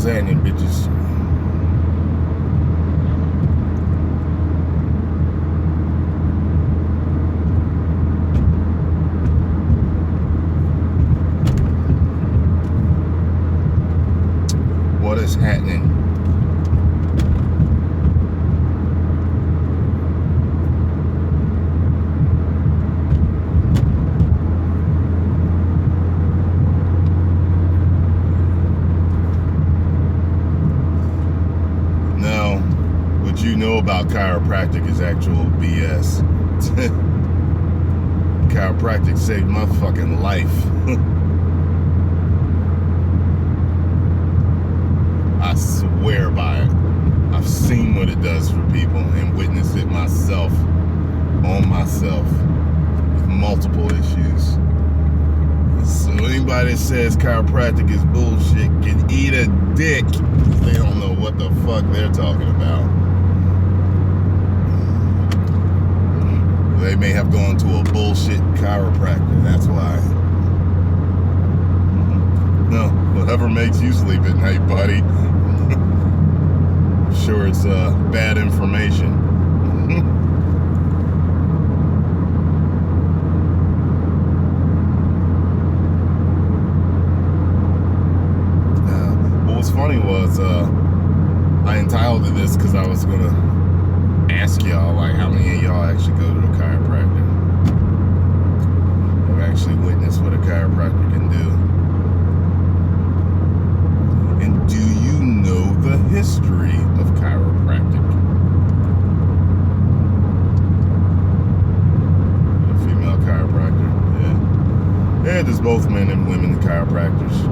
What's happening, bitches? What is happening? You know about chiropractic is actual BS. Chiropractic saved my fucking life. I swear by it. I've seen what it does for people and witnessed it myself, on myself, with multiple issues. So anybody that says chiropractic is bullshit can eat a dick. They don't know what the fuck they're talking about. They may have gone to a bullshit chiropractor, that's why. No, whatever makes you sleep at night, buddy. I'm sure it's bad information. What was funny was, I entitled it this because I was going to ask y'all, like, how many of y'all actually go to a chiropractor? I've actually witnessed what a chiropractor can do. And do you know the history of chiropractic? A female chiropractor, yeah. Yeah, there's both men and women chiropractors.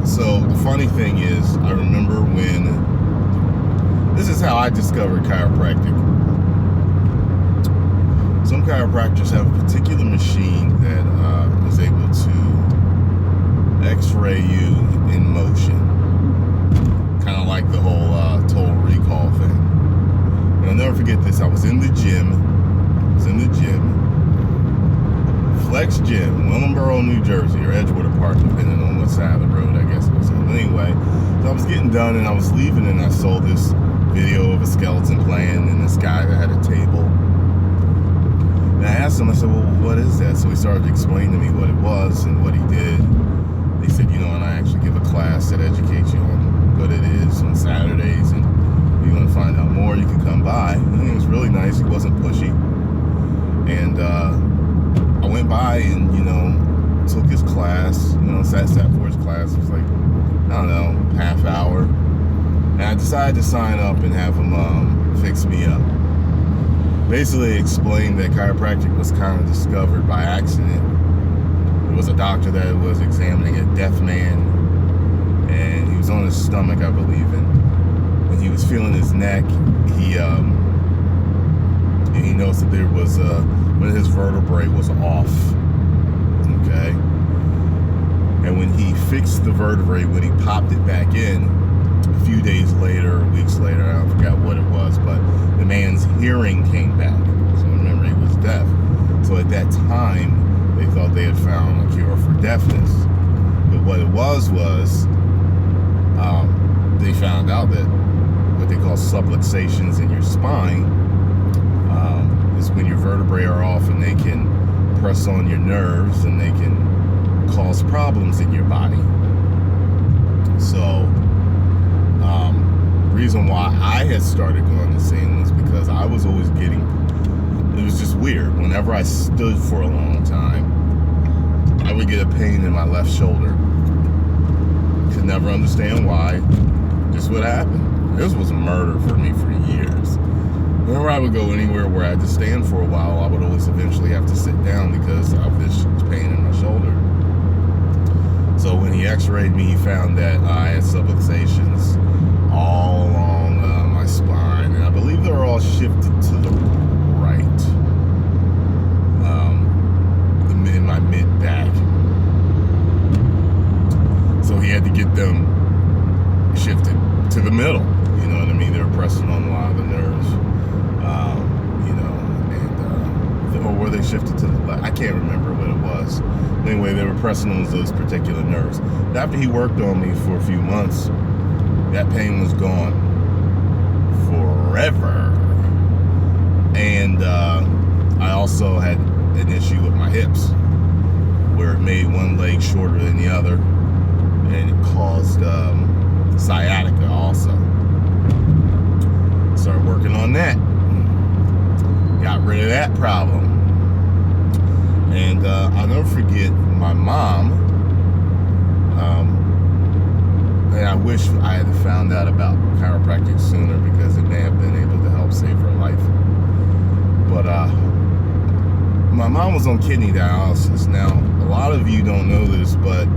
So the funny thing is, I remember when, this is how I discovered chiropractic. Some chiropractors have a particular machine that is able to x-ray you in motion. Kind of like the whole total recall thing. And I'll never forget this, I was in the gym. Flex Gym, Willingboro, New Jersey, or Edgewater Park, depending on what side of the road I guess it was on. Anyway, so I was getting done and I was leaving and I saw this video of a skeleton playing and this guy that had a table. And I asked him, I said, well, what is that? So he started explaining to me what it was and what he did. He said, you know, and I actually give a class that educates you on what it is on Saturdays, and if you want to find out more, you can come by. And it was really nice. He wasn't pushy. And I went by and, you know, took his class, you know, sat for his class. It was like, I don't know, half hour. And I decided to sign up and have him fix me up. Basically explained that chiropractic was kind of discovered by accident. There was a doctor that was examining a deaf man, and he was on his stomach, I believe, and when he was feeling his neck, he noticed that there was one of his vertebrae was off. Okay, and when he fixed the vertebrae, when he popped it back in, a few days later, weeks later, I forgot what it was, but the man's hearing came back. So remember, he was deaf. So at that time, they thought they had found a cure for deafness. But what it was they found out that what they call subluxations in your spine is when your vertebrae are off and they can press on your nerves and they can cause problems in your body. So the reason why I had started going to scene was because I was always getting, it was just weird. Whenever I stood for a long time, I would get a pain in my left shoulder. Could never understand why. Just what happened. This was murder for me for years. Whenever I would go anywhere where I had to stand for a while, I would always eventually have to sit down because of this pain in my shoulder. So when he x-rayed me, he found that I had subluxations all along my spine, and I believe they're all shifted to the right, in my mid-back. So he had to get them shifted to the middle, you know what I mean? They were pressing on a lot of the nerves, you know, and or were they they shifted to the left. I can't remember what it was. Anyway, they were pressing on those particular nerves. After he worked on me for a few months, that pain was gone forever. And I also had an issue with my hips, where it made one leg shorter than the other, and it caused sciatica also. Started working on that. Got rid of that problem. And I'll never forget my mom. And I wish I had found out about chiropractic sooner, because it may have been able to help save her life. But my mom was on kidney dialysis. Now, a lot of you don't know this, but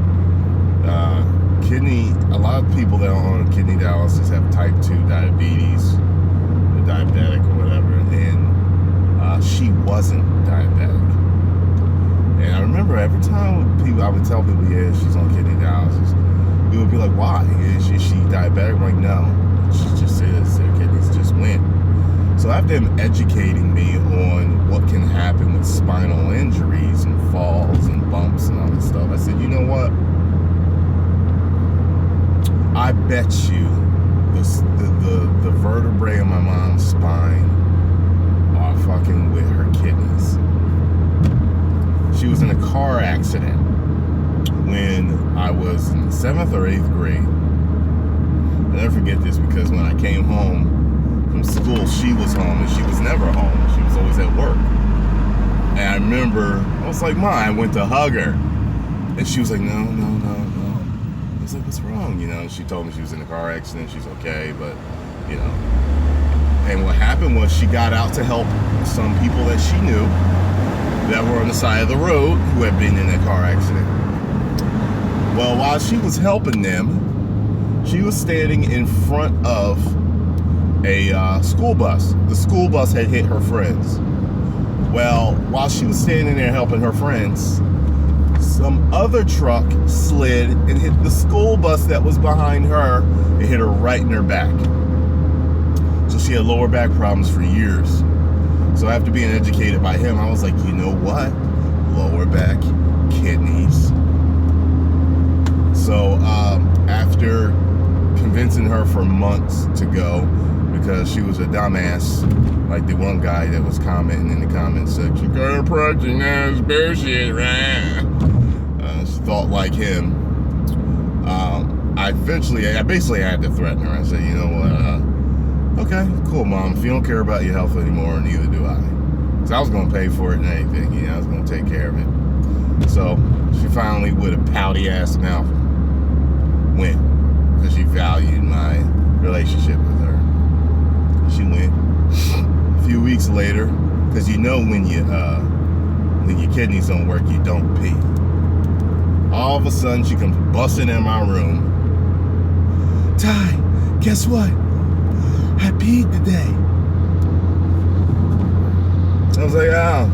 a lot of people that are on kidney dialysis have type 2 diabetes, or diabetic or whatever, and she wasn't diabetic. And I remember every time I would tell people, yeah, she's on kidney dialysis, we would be like, why? Is she diabetic? I'm like, no, she just is. Her kidneys just went. So after him educating me on what can happen with spinal injuries and falls and bumps and all this stuff, I said, you know what? I bet you the vertebrae in my mom's spine are fucking with her kidneys. She was in a car accident when I was in the 7th or 8th grade. I'll never forget this, because when I came home from school, she was home, and she was never home. She was always at work. And I remember, I was like, Mom, I went to hug her. And she was like, no. I was like, what's wrong? You know, she told me she was in a car accident. She's okay, but, you know. And what happened was, she got out to help some people that she knew that were on the side of the road who had been in a car accident. Well, while she was helping them, she was standing in front of a school bus. The school bus had hit her friends. Well, while she was standing there helping her friends, some other truck slid and hit the school bus that was behind her. It hit her right in her back. So she had lower back problems for years. So after being educated by him, I was like, you know what? Lower back, kidneys. So after convincing her for months to go, because she was a dumbass, like the one guy that was commenting in the comment section, chiropractic now is bullshit, right? She thought like him. I basically had to threaten her. I said, you know what? Okay, cool, Mom. If you don't care about your health anymore, neither do I. So I was going to pay for it and anything. You know, I was going to take care of it. So she finally, with a pouty ass mouth, went, because she valued my relationship with her. She went. A few weeks later, because you know when your kidneys don't work, you don't pee. All of a sudden, she comes busting in my room. Ty, guess what? I peed today. I was like, oh,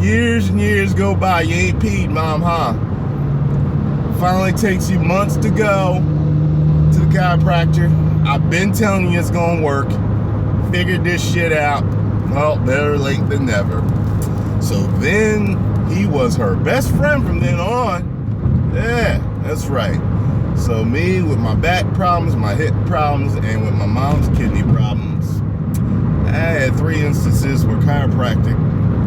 years and years go by, you ain't peed, Mom, huh? Finally takes you months to go to the chiropractor. I've been telling you it's gonna work. Figured this shit out. Well, better late than never. So then he was her best friend from then on. Yeah, that's right. So me with my back problems, my hip problems, and with my mom's kidney problems, I had 3 instances where chiropractic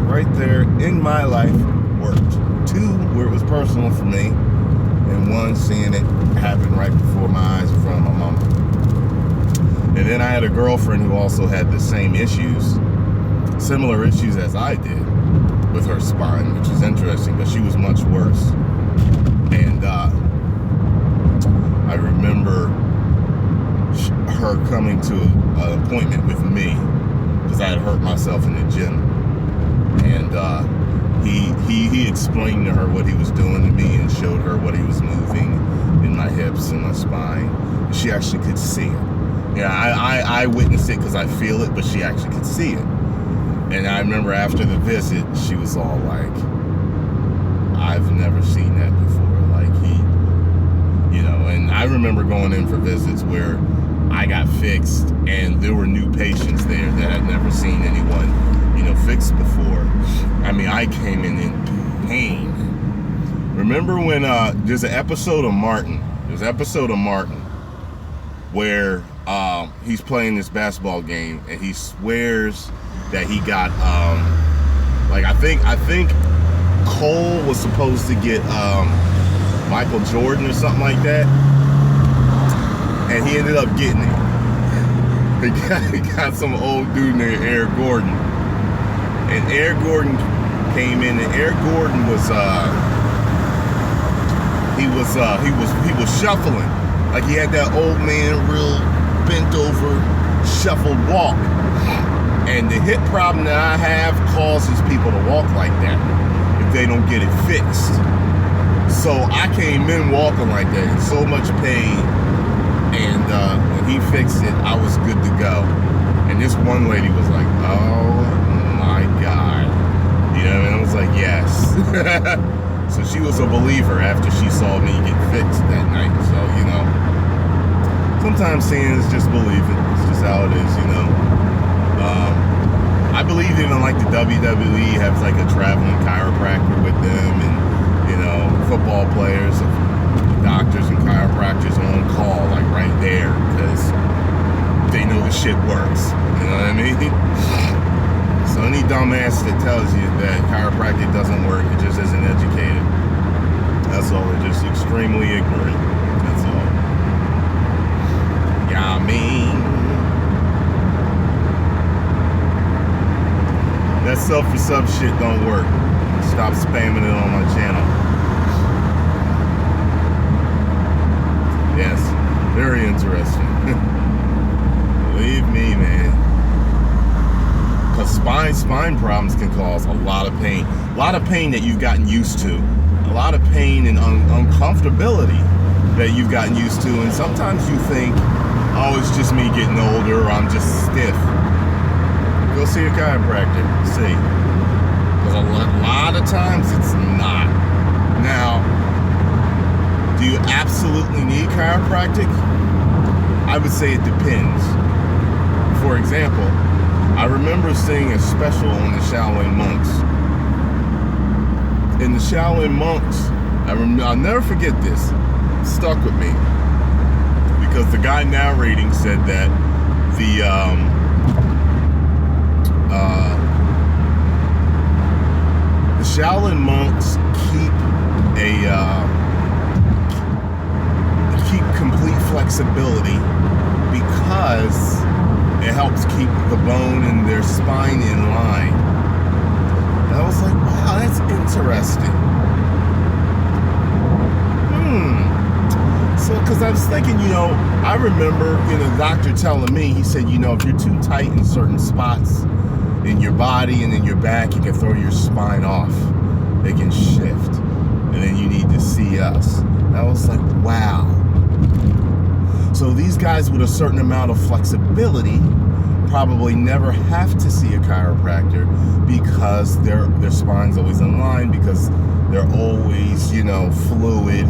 right there in my life worked. 2 where it was personal for me, and 1 seeing it happen right before my eyes in front of my mama. And then I had a girlfriend who also had the same issues, similar issues as I did with her spine, which is interesting, but she was much worse. And I remember her coming to an appointment with me because I had hurt myself in the gym. And he explained to her what he was doing to me and showed her what he was moving in my hips and my spine. And she actually could see it. Yeah, I witnessed it because I feel it, but she actually could see it. And I remember after the visit, she was all like, I've never seen that before. Like and I remember going in for visits where I got fixed and there were new patients there that I'd never seen anyone, fixed before. I mean, I came in pain. Remember when there's an episode of Martin. There's an episode of Martin where he's playing this basketball game and he swears that he got like I think Cole was supposed to get Michael Jordan or something like that, and he ended up getting it. He got some old dude named Eric Gordon, and Eric Gordon came in, and Eric Gordon was he was shuffling, like he had that old man real bent over shuffled walk, and the hip problem that I have causes people to walk like that if they don't get it fixed. So I came in walking like that in so much pain, and when he fixed it, I was good to go. And this one lady was like, "Oh my God," you know, and I was like, "Yes." So she was a believer after she saw me get fixed that night. So, you know, sometimes seeing is just believing. It's just how it is, you know. I believe even like the WWE has like a traveling chiropractor with them, and, you know, football players, doctors and chiropractors on call, like right there, because they know the shit works. You know what I mean? So any dumbass that tells you that chiropractic doesn't work, it just isn't educated. That's all. They're just extremely ignorant. That's all. Yeah, I mean, that sub for sub shit don't work. Stop spamming it on my channel. Yes, very interesting. Believe me, man. Because spine problems can cause a lot of pain. A lot of pain that you've gotten used to. A lot of pain and uncomfortability that you've gotten used to. And sometimes you think, oh, it's just me getting older, or I'm just stiff. Go see a chiropractor. See. Because a lot of times it's not. Now, do you absolutely need chiropractic? I would say it depends. For example, I remember seeing a special on the Shaolin monks. In the Shaolin monks, I'll never forget this. It stuck with me. Because the guy narrating said that the Shaolin monks keep complete flexibility because it helps keep the bone in their spine in line. And I was like, wow, that's interesting. So, because I was thinking, you know, I remember, you know, the doctor telling me, he said, you know, if you're too tight in certain spots in your body and in your back, you can throw your spine off. They can shift. And then you need to see us. And I was like, wow. So these guys with a certain amount of flexibility probably never have to see a chiropractor because their spine's always in line, because they're always, you know, fluid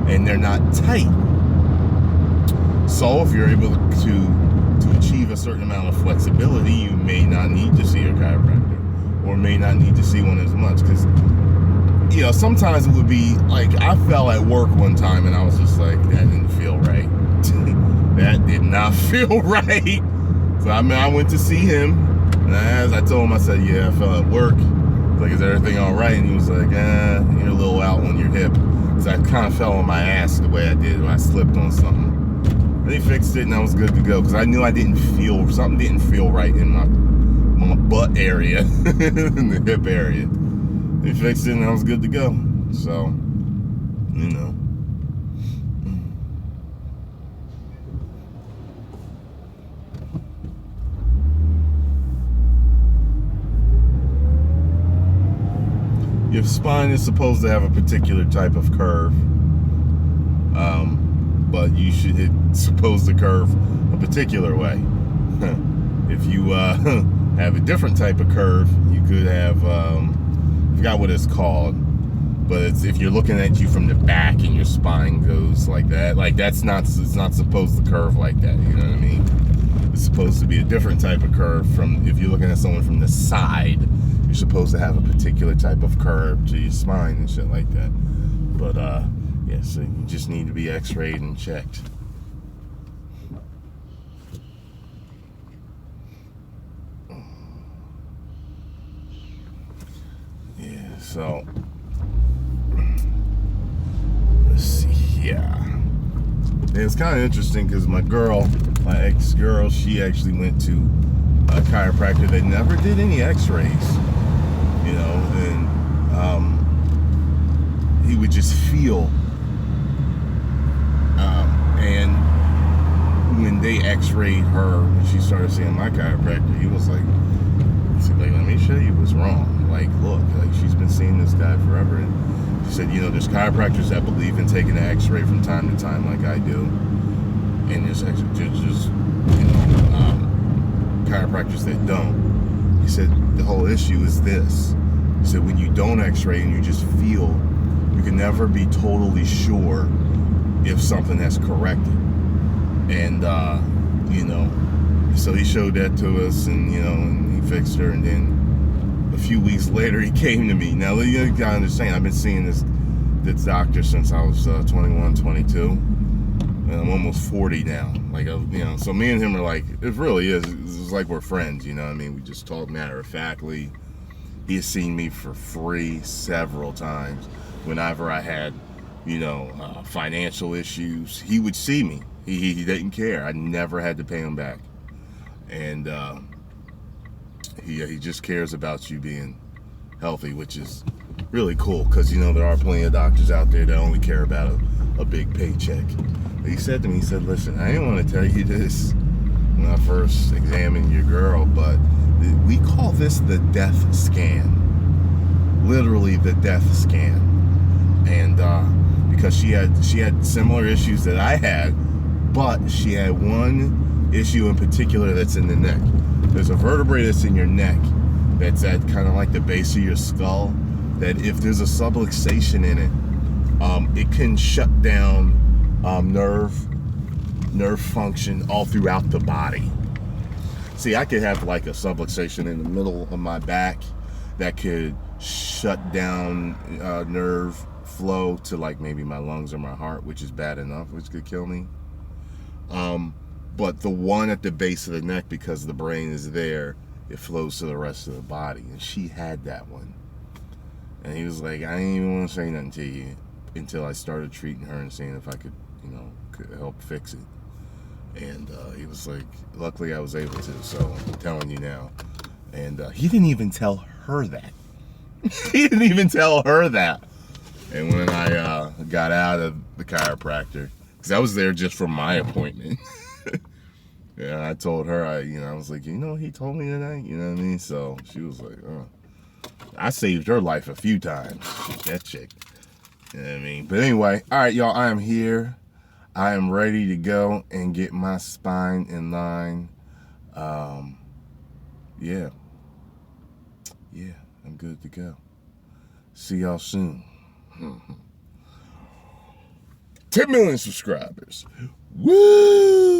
and they're not tight. So if you're able to achieve a certain amount of flexibility, you may not need to see a chiropractor, or may not need to see one as much, because, you know, sometimes it would be like, I fell at work one time and I was just like, that didn't feel right. That did not feel right. So I went to see him, and as I told him, I said, yeah, I fell at work. I was like, is everything all right? And he was like, you're a little out on your hip. Because I kind of fell on my ass the way I did when I slipped on something. And he fixed it, and I was good to go, because I knew something didn't feel right in my butt area, in the hip area. He fixed it, and I was good to go. So, you know. Your spine is supposed to have a particular type of curve, but it's supposed to curve a particular way. If you have a different type of curve, you could have, I forgot what it's called, but if you're looking at you from the back and your spine goes like that, like it's not supposed to curve like that, you know what I mean? It's supposed to be a different type of curve from, if you're looking at someone from the side. you're supposed to have a particular type of curve to your spine and shit like that. But yeah, so you just need to be x-rayed and checked. Yeah, so let's see. Yeah, and it's kind of interesting because my ex-girl, she actually went to a chiropractor that never did any x-rays, you know, and he would just feel, and when they x-rayed her, when she started seeing my chiropractor, he was like, let me show you what's wrong. Like, look, like, she's been seeing this guy forever. And she said, you know, there's chiropractors that believe in taking an x-ray from time to time like I do. And there's just you know, chiropractors that don't. He said, the whole issue is this. He said, when you don't x-ray and you just feel, you can never be totally sure if something has corrected. And, you know, so he showed that to us, and, you know, and he fixed her, and then a few weeks later he came to me. Now, you gotta understand, I've been seeing this doctor since I was 21, 22, and I'm almost 40 now. Like, you know, so me and him are like, it really is, it's like we're friends, you know what I mean? We just talk matter-of-factly. He has seen me for free several times. Whenever I had, you know, financial issues, he would see me. He didn't care. I never had to pay him back. And he just cares about you being healthy, which is really cool, because, you know, there are plenty of doctors out there that only care about a big paycheck. But he said to me, he said, listen, I didn't want to tell you this when I first examined your girl, but we call this the death scan. Literally the death scan. And because she had similar issues that I had, but she had one issue in particular that's in the neck. There's a vertebrae that's in your neck that's at kind of like the base of your skull, that if there's a subluxation in it, it can shut down nerve function all throughout the body. See, I could have like a subluxation in the middle of my back that could shut down nerve flow to like maybe my lungs or my heart, which is bad enough, which could kill me. But the one at the base of the neck, because the brain is there, it flows to the rest of the body. And she had that one. And he was like, I didn't even want to say nothing to you until I started treating her and seeing if I could, you know, could help fix it. And he was like, luckily I was able to, so I'm telling you now. And he didn't even tell her that. He didn't even tell her that. And when I got out of the chiropractor, because I was there just for my appointment. Yeah, I told her, I was like, you know, he told me tonight, you know what I mean? So she was like, oh. I saved her life a few times, that chick. You know what I mean? But anyway, all right, y'all, I am here. I am ready to go and get my spine in line. Yeah, I'm good to go. See y'all soon. 10 million subscribers. Woo!